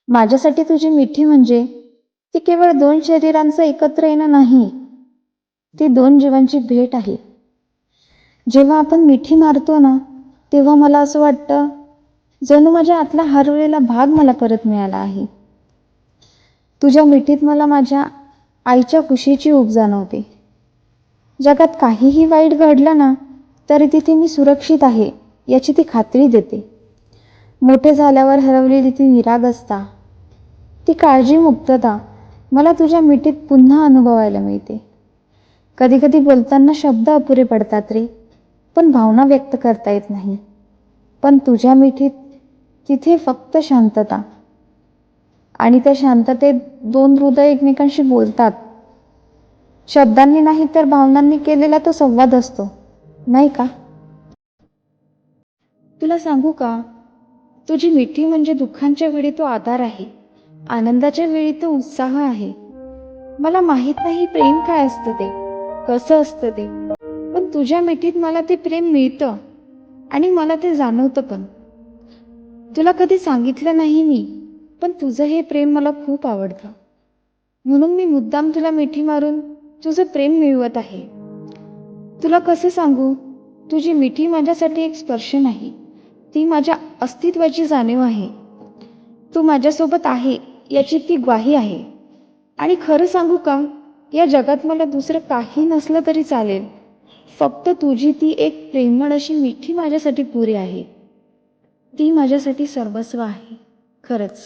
माझ्यासाठी तुझी मिठी म्हणजे ती केवळ दोन शरीरांचं एकत्र येणं नाही, ती दोन जीवांची भेट आहे. जेव्हा आपण मिठी मारतो ना, तेव्हा मला असं वाटतं जणू माझ्या आतला हरवलेला भाग मला परत मिळाला आहे. तुझ्या मिठीत मला माझ्या आईच्या खुशीची ऊब जाणवते. जगात काहीही वाईट घडलं ना, तरी तिथे मी सुरक्षित आहे याची ती खात्री देते. मोठे झाल्यावर हरवलेली ती निरागसता, ती काळजीमुक्तता मला तुझ्या मिठीत पुन्हा अनुभवायला मिळते. कधी कधी बोलताना शब्द अपुरे पडतात रे, पण भावना व्यक्त करता येत नाही. पण तुझ्या मिठीत तिथे फक्त शांतता, आणि त्या शांततेत दोन हृदय एकमेकांशी बोलतात. शब्दांनी नाही तर भावनांनी केलेला तो संवाद असतो, नाही का? तुला सांगू का, तुझी मिठी म्हणजे दुःखांच्या वेळी तो आधार आहे, आनंदाच्या वेळी तो उत्साह आहे. मला माहित नाही प्रेम काय असतं ते, कसं असतं ते, पण तुझ्या मिठीत मला ते प्रेम मिळतं आणि मला ते जाणवतं पण. तुला कधी सांगितलं नाही मी, पण तुझं हे प्रेम मला खूप आवडतं. म्हणून मी मुद्दाम तुला मिठी मारून तुझं प्रेम मिळवत आहे. तुला कसं सांगू, तुझी मिठी माझ्यासाठी एक स्पर्श नाही, ती माझ्या अस्तित्वाची जाणीव आहे. तू माझ्यासोबत आहे याची ती ग्वाही आहे. आणि खरं सांगू का, या जगात मला दुसरं काही नसलं तरी चालेल, फक्त तुझी ती एक प्रेमळ अशी मिठी माझ्यासाठी पुरी आहे. ती माझ्यासाठी सर्वस्व आहे, खरंच.